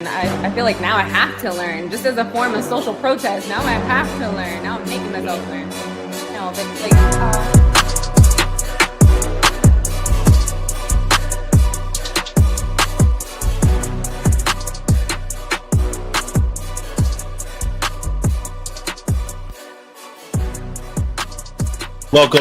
I feel like now I have to learn, just as a form of social protest. Now I have to learn. Now I'm making myself learn. No, but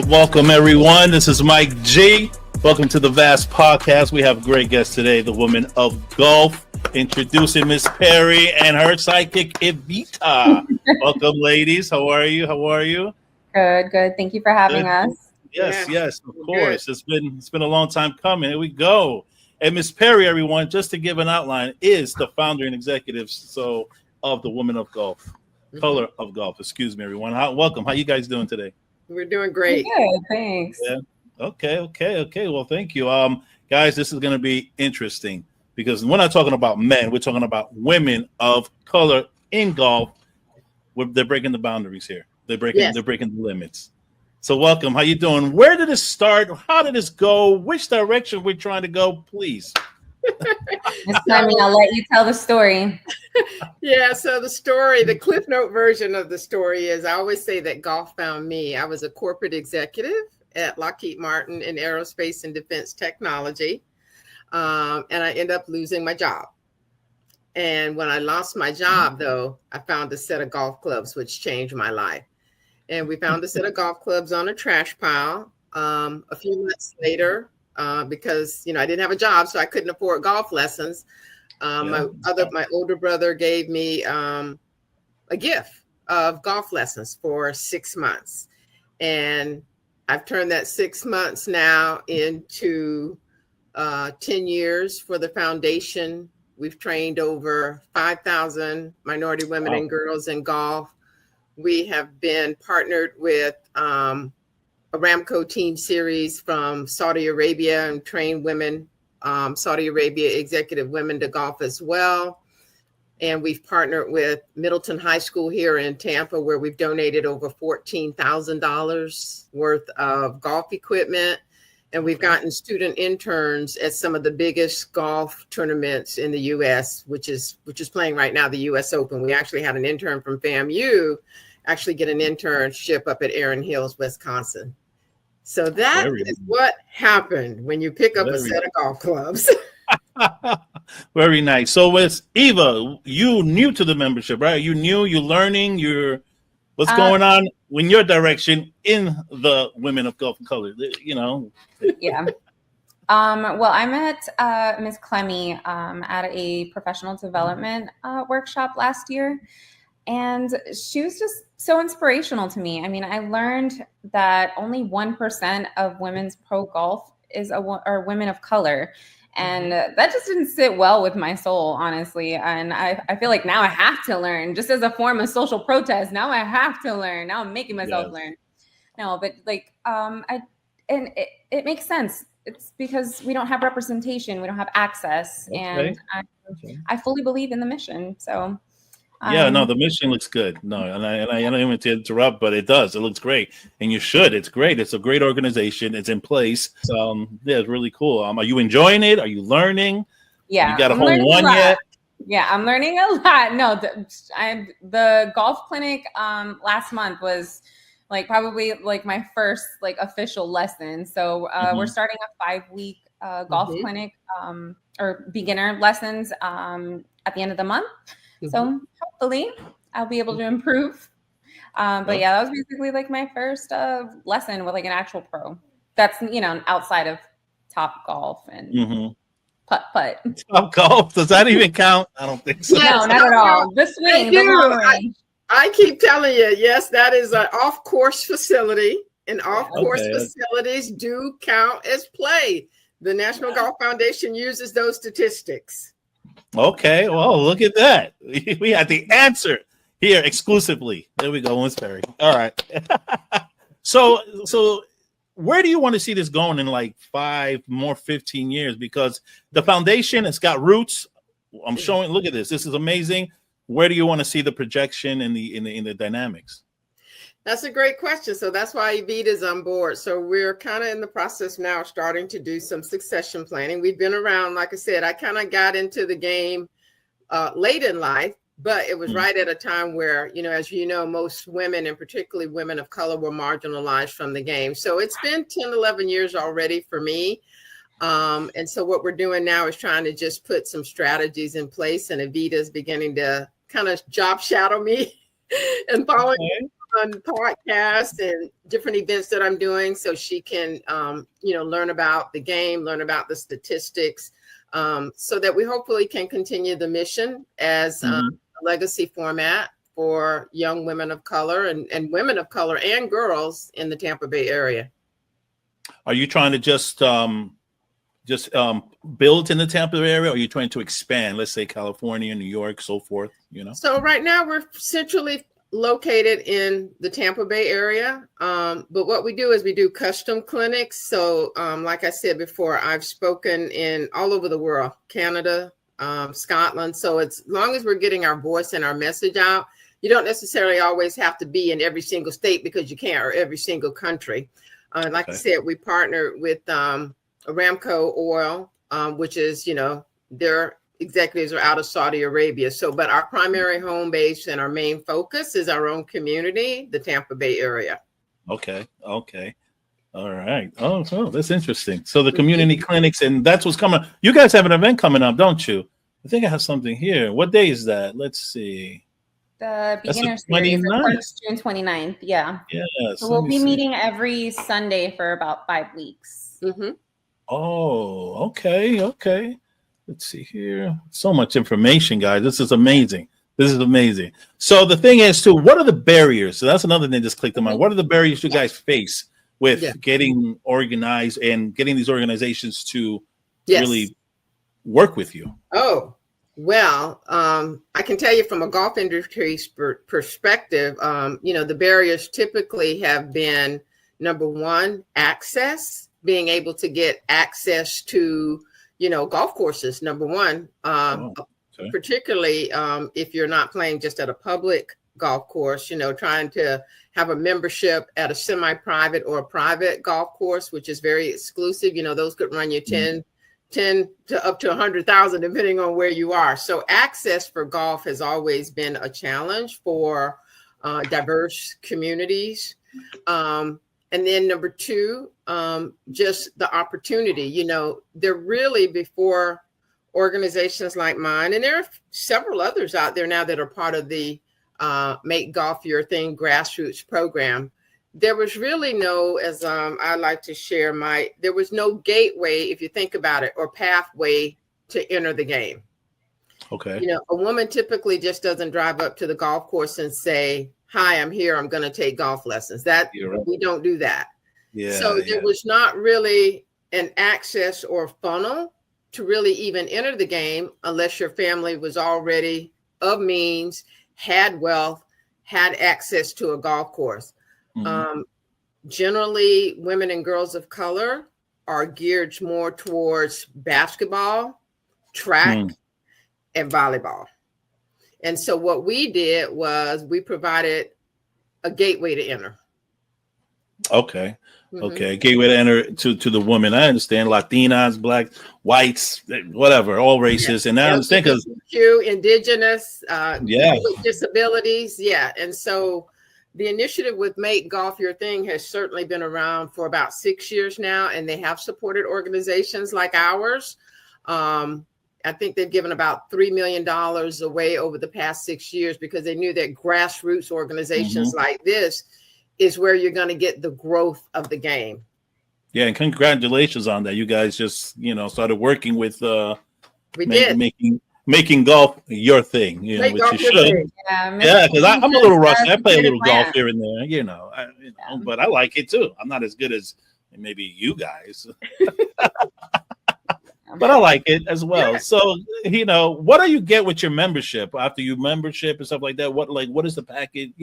Welcome everyone. This is Mike G. Welcome to the Vast Podcast. We have a great guest today, the woman of golf. Introducing Miss Perry and her sidekick Evita. Welcome, ladies. How are you? Good. Thank you for having us. Yes, of course. It's been a long time coming. Here we go. And Miss Perry, everyone, just to give an outline, is the founder and executive of the Women of Golf, Color of Golf. Excuse me, everyone. Welcome. How you guys doing today? We're doing great. Good, thanks. Yeah. Okay. Well, thank you. Guys, this is going to be interesting because we're not talking about men. We're talking about women of color in golf. They're breaking the boundaries here. They're breaking the limits. So welcome. How you doing? Where did it start? How did this go? Which direction we're trying to go? Please. Miss Clemmie, I'll let you tell the story. So the Cliff Note version of the story is I always say that golf found me. I was a corporate executive at Lockheed Martin in aerospace and defense technology. And I ended up losing my job. And when I lost my job, though, I found a set of golf clubs, which changed my life. And we found a set of golf clubs on a trash pile. A few months later, because I didn't have a job, so I couldn't afford golf lessons. My older brother gave me a gift of golf lessons for 6 months, and I've turned that 6 months now into 10 years for the foundation. We've trained over 5,000 minority women and girls in golf. We have been partnered with Aramco Team Series from Saudi Arabia and train women, Saudi Arabia executive women to golf as well. And we've partnered with Middleton High School here in Tampa, where we've donated over $14,000 worth of golf equipment. And we've gotten student interns at some of the biggest golf tournaments in the U.S., which is playing right now, the U.S. Open. We actually had an intern from FAMU actually get an internship up at Erin Hills, Wisconsin. So that is what happened when you pick up a set of golf clubs. Very nice. So with Eva, you new to the membership, right? You learning, what's going on in your direction in the Women of Golf and Color, Yeah. Well, I met Miss Clemmie at a professional development workshop last year. And she was just so inspirational to me. I mean, I learned that only 1% of women's pro golf are women of color. And that just didn't sit well with my soul, honestly. And I feel like now I have to learn, just as a form of social protest. Now I have to learn. Now I'm making myself learn. No, but it makes sense. It's because we don't have representation. We don't have access. Okay. And I fully believe in the mission. So. The mission looks good. No, and I don't even to interrupt, but it does. It looks great, and you should. It's great. It's a great organization. It's in place. It's really cool. Are you enjoying it? Are you learning? Yeah, you got a hole one yet? Yeah, I'm learning a lot. No, the golf clinic last month was probably my first official lesson. So we're starting a 5-week golf clinic or beginner lessons at the end of the month. So hopefully I'll be able to improve. That was basically my first lesson with an actual pro. That's, outside of Top Golf and putt. Top Golf, does that even count? I don't think so. No, not at all. The swing, the long range. I keep telling you, yes, that is an off-course facility, and off-course facilities do count as play. The National Golf Foundation uses those statistics. Okay, well, look at that. We had the answer here exclusively. There we go, Miss Perry. All right. So where do you want to see this going in 15 years? Because the foundation, it's got roots. I'm showing, look at this. This is amazing. Where do you want to see the projection in the dynamics? That's a great question. So that's why Evita is on board. So we're kind of in the process now, starting to do some succession planning. We've been around, like I said, I kind of got into the game late in life, but it was right at a time where, as you know, most women, and particularly women of color, were marginalized from the game. So it's been 10, 11 years already for me. And so what we're doing now is trying to just put some strategies in place, and Evita's beginning to kind of job shadow me and following me on podcasts and different events that I'm doing, so she can, learn about the game, learn about the statistics, so that we hopefully can continue the mission as a legacy format for young women of color and women of color and girls in the Tampa Bay area. Are you trying to just build in the Tampa area, or are you trying to expand, let's say California, New York, so forth, So right now we're centrally located in the Tampa Bay area. But what we do is we do custom clinics. So like I said before, I've spoken in all over the world, Canada, Scotland. So as long as we're getting our voice and our message out, you don't necessarily always have to be in every single state, because you can't, or every single country. Like I said, we partnered with Aramco Oil, which is, their executives are out of Saudi Arabia. So, but our primary home base and our main focus is our own community, the Tampa Bay area. Okay. All right. Oh, that's interesting. So the community clinics, and that's what's coming. You guys have an event coming up, don't you? I think I have something here. What day is that? Let's see. The beginner series, of course, June 29th. Yeah. Yes. So we'll be meeting every Sunday for about 5 weeks. Oh, okay. Let's see here. So much information, guys. This is amazing. So the thing is, too, what are the barriers? So that's another thing that just clicked in my mind. What are the barriers you guys face with getting organized and getting these organizations to really work with you? Oh, well, I can tell you from a golf industry perspective, the barriers typically have been, number one, access, being able to get access to golf courses, number one, particularly if you're not playing just at a public golf course, trying to have a membership at a semi-private or a private golf course, which is very exclusive. Those could run you 10 to up to 100,000, depending on where you are. So access for golf has always been a challenge for diverse communities. And then number two, just the opportunity, they're really before organizations like mine, and there are several others out there now that are part of the Make Golf Your Thing grassroots program. There was really no, as I like to share there was no gateway, if you think about it, or pathway to enter the game. Okay. A woman typically just doesn't drive up to the golf course and say, "Hi, I'm here. I'm going to take golf lessons." We don't do that. So there was not really an access or funnel to really even enter the game unless your family was already of means, had wealth, had access to a golf course. Generally, women and girls of color are geared more towards basketball, track, and volleyball. And so what we did was we provided a gateway to enter. Okay. Gateway to enter to the woman. I understand Latinas, Black, whites, whatever, all races. And I understand because indigenous, with disabilities. And so the initiative with Make Golf Your Thing has certainly been around for about 6 years now, and they have supported organizations like ours. I think they've given about $3 million away over the past 6 years, because they knew that grassroots organizations like this is where you're going to get the growth of the game. Yeah, and congratulations on that. You guys just, started working with making golf your thing, which you should. Yeah, because I'm a little rusty. I play a little golf here and there, but I like it too. I'm not as good as maybe you guys. But I like it as well. Yeah. So, what do you get with your membership after your membership and stuff like that? What is the package,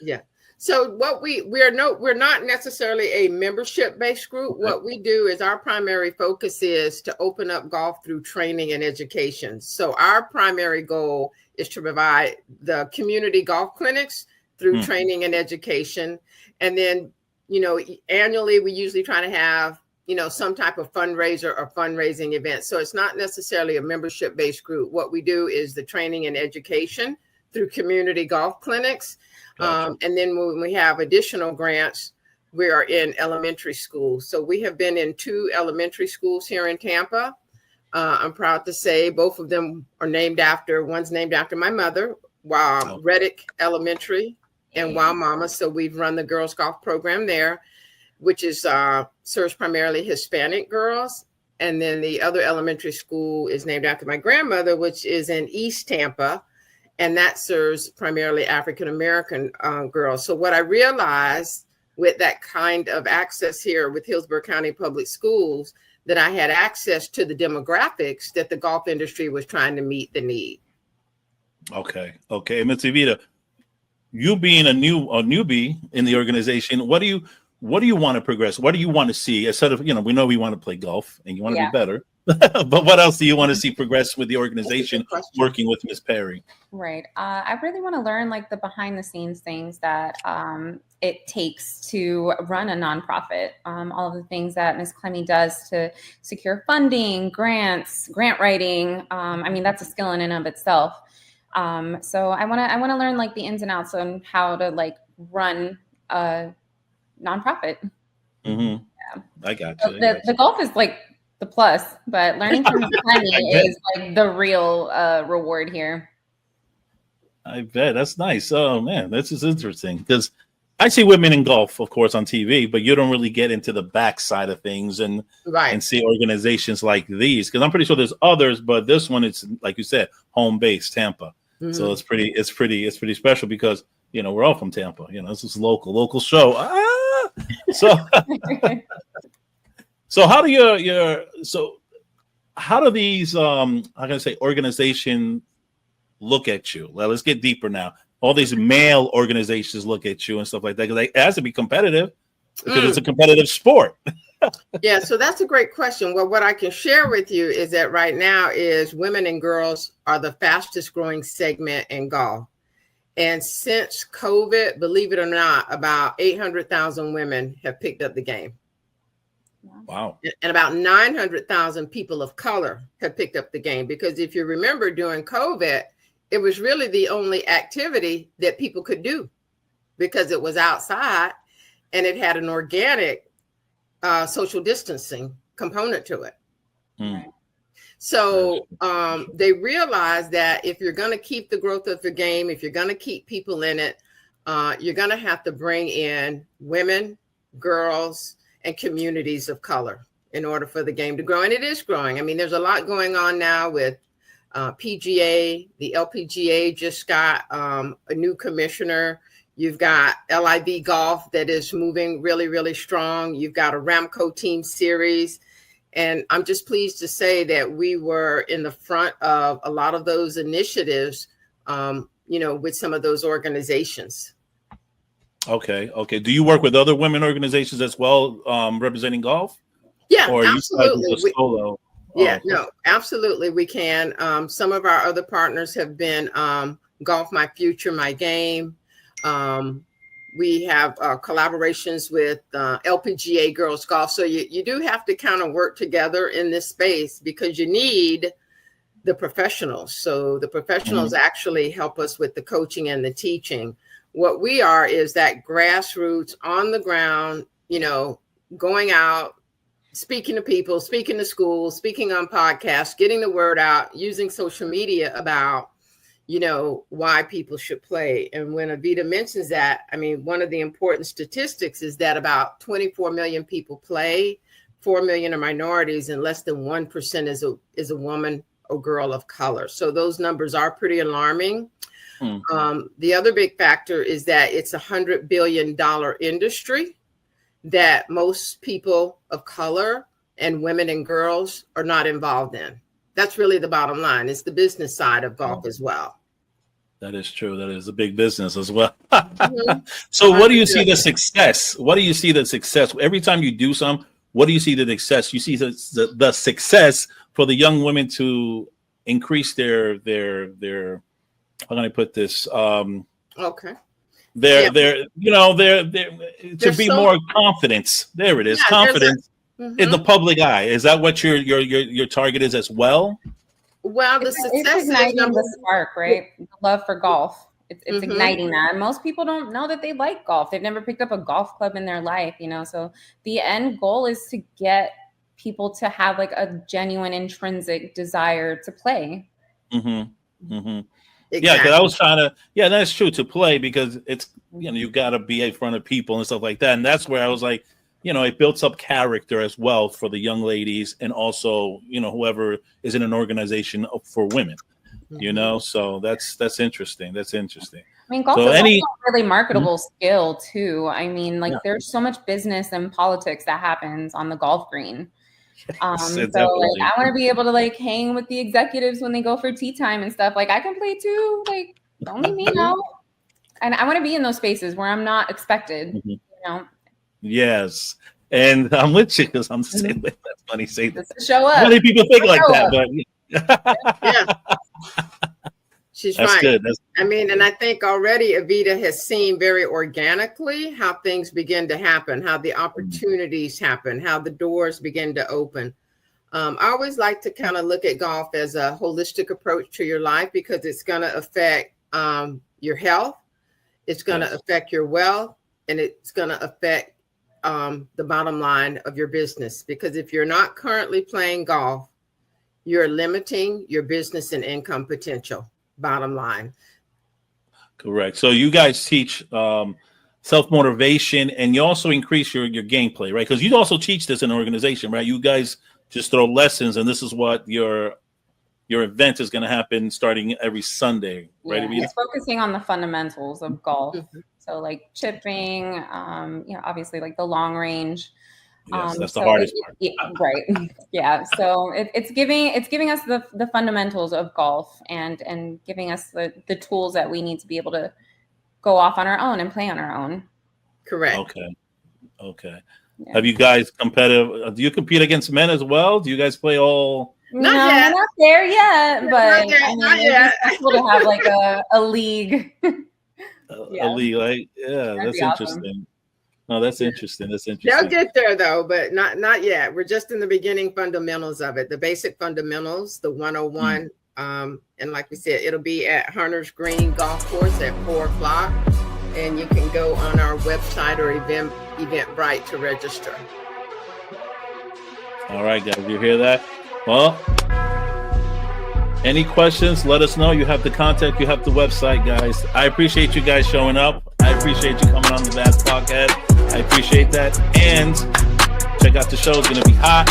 Yeah. So what we're not necessarily a membership-based group. Okay. What we do is our primary focus is to open up golf through training and education. So our primary goal is to provide the community golf clinics through training and education. And then, annually we usually try to have some type of fundraiser or fundraising event. So it's not necessarily a membership-based group. What we do is the training and education through community golf clinics. Gotcha. And then when we have additional grants, we are in elementary schools. So we have been in 2 elementary schools here in Tampa. I'm proud to say both of them are one's named after my mother, Reddick Elementary and Wow Mama. So we've run the girls golf program there, which is serves primarily Hispanic girls. And then the other elementary school is named after my grandmother, which is in East Tampa. And that serves primarily African-American girls. So what I realized with that kind of access here with Hillsborough County Public Schools, that I had access to the demographics that the golf industry was trying to meet the need. Okay. Ms. Evita, you being a newbie in the organization, what do you want to progress? What do you want to see? Instead of, we know we want to play golf and you want to be better, but what else do you want to see progress with the organization working with Ms. Perry? Right. I really want to learn like the behind the scenes things that it takes to run a nonprofit. All of the things that Ms. Clemmie does to secure funding, grants, grant writing. I mean, that's a skill in and of itself. So I want to learn like the ins and outs on how to like run a nonprofit. Mm-hmm. Yeah. I got you. The golf is like the plus, but learning from Clemmie is like the real reward here. I bet. That's nice. Oh man, this is interesting because I see women in golf, of course, on TV, but you don't really get into the backside of things and see organizations like these. Because I'm pretty sure there's others, but this one, it's like you said, home base, Tampa. Mm-hmm. So it's pretty special because we're all from Tampa. This is local show. So how do how do these organization look at you? Well, let's get deeper now. All these male organizations look at you and stuff like that because it has to be competitive because it's a competitive sport. Yeah, so that's a great question. Well, what I can share with you is that right now is women and girls are the fastest growing segment in golf. And since COVID, believe it or not, about 800,000 women have picked up the game. Wow. And about 900,000 people of color have picked up the game because if you remember during COVID, it was really the only activity that people could do because it was outside and it had an organic social distancing component to it. Mm. So they realized that if you're going to keep the growth of the game, if you're going to keep people in it, you're going to have to bring in women, girls, and communities of color in order for the game to grow. And it is growing. I mean, there's a lot going on now with PGA. The LPGA just got a new commissioner. You've got LIV Golf that is moving really, really strong. You've got Aramco Team Series. And I'm just pleased to say that we were in the front of a lot of those initiatives, with some of those organizations. Okay. Do you work with other women organizations as well, representing golf? Yeah, or absolutely. Solo? No, absolutely. We can. Some of our other partners have been Golf My Future, My Game. We have collaborations with LPGA Girls Golf. So you do have to kind of work together in this space because you need the professionals. So the professionals actually help us with the coaching and the teaching. What we are is that grassroots on the ground, going out, speaking to people, speaking to schools, speaking on podcasts, getting the word out, using social media about, why people should play. And when Evita mentions that, I mean, one of the important statistics is that about 24 million people play, 4 million are minorities, and less than 1% is a woman or girl of color. So those numbers are pretty alarming. The other big factor is that it's $100 billion industry that most people of color and women and girls are not involved in. That's really the bottom line. It's the business side of golf as well. That is true. That is a big business as well. So what do you see the success? What do you see the success? Every time you do some, what do you see the success? You see the success for the young women to increase their how can I put this? Okay. To be more confidence. There it is. Confidence. in the public eye? Is that what your target is as well? Well, the It's success is igniting number the spark, right? The love for golf. It's Mhm. igniting that. And most people don't know that they like golf. They've never picked up a golf club in their life, So the end goal is to get people to have like a genuine intrinsic desire to play. Mm-hmm. Mm-hmm. Exactly. Yeah, because I was trying to. Yeah, that's true, to play, because it's you got to be in front of people and stuff like that, and that's where I was like, it builds up character as well for the young ladies, and also whoever is in an organization for women. So that's interesting. That's interesting. I mean, golf is also a really marketable skill too. I mean, there's so much business and politics that happens on the golf green. So I want to be able to hang with the executives when they go for tea time and stuff. I can play too. Don't leave me out. And I want to be in those spaces where I'm not expected. Yes, and I'm with you, because I'm the same way. That's funny. Say that. Show up. Many people think like that, but yeah. She's that's right. Good. And I think already Evita has seen very organically how things begin to happen, how the opportunities happen, how the doors begin to open. I always like to kind of look at golf as a holistic approach to your life, because it's going to affect your health, it's going to affect your wealth, and it's going to affect the bottom line of your business. Because if you're not currently playing golf, you're limiting your business and income potential. Bottom line. Correct. So you guys teach self-motivation, and you also increase your gameplay, right? Because you also teach this in an organization, right? You guys just throw lessons, and this is what your event is going to happen starting every Sunday, right? Yeah, it's focusing on the fundamentals of golf. So chipping, obviously the long range. Yes, that's the hardest part. Right. Yeah. So it's giving us the fundamentals of golf, and giving us the tools that we need to be able to go off on our own and play on our own. Correct. Okay. Yeah. Have you guys competitive? Do you compete against men as well? Do you guys play all? Not yet. Not there yet, but not yet. It's cool to have a league. A league, that's interesting. No, that's interesting. They'll get there though, but not yet. We're just in the beginning fundamentals of it, the basic fundamentals, the 101. And like we said, it'll be at Hunter's Green Golf Course at 4:00, and you can go on our website or Eventbrite to register. All right, guys, you hear that? Well, any questions? Let us know. You have the contact. You have the website, guys. I appreciate you guys showing up. I appreciate you coming on the Vast Podcast. I appreciate that. And check out the show. It's going to be hot.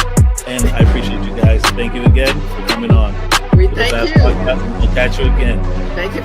And I appreciate you guys. Thank you again for coming on. We thank you. Podcast. We'll catch you again. Thank you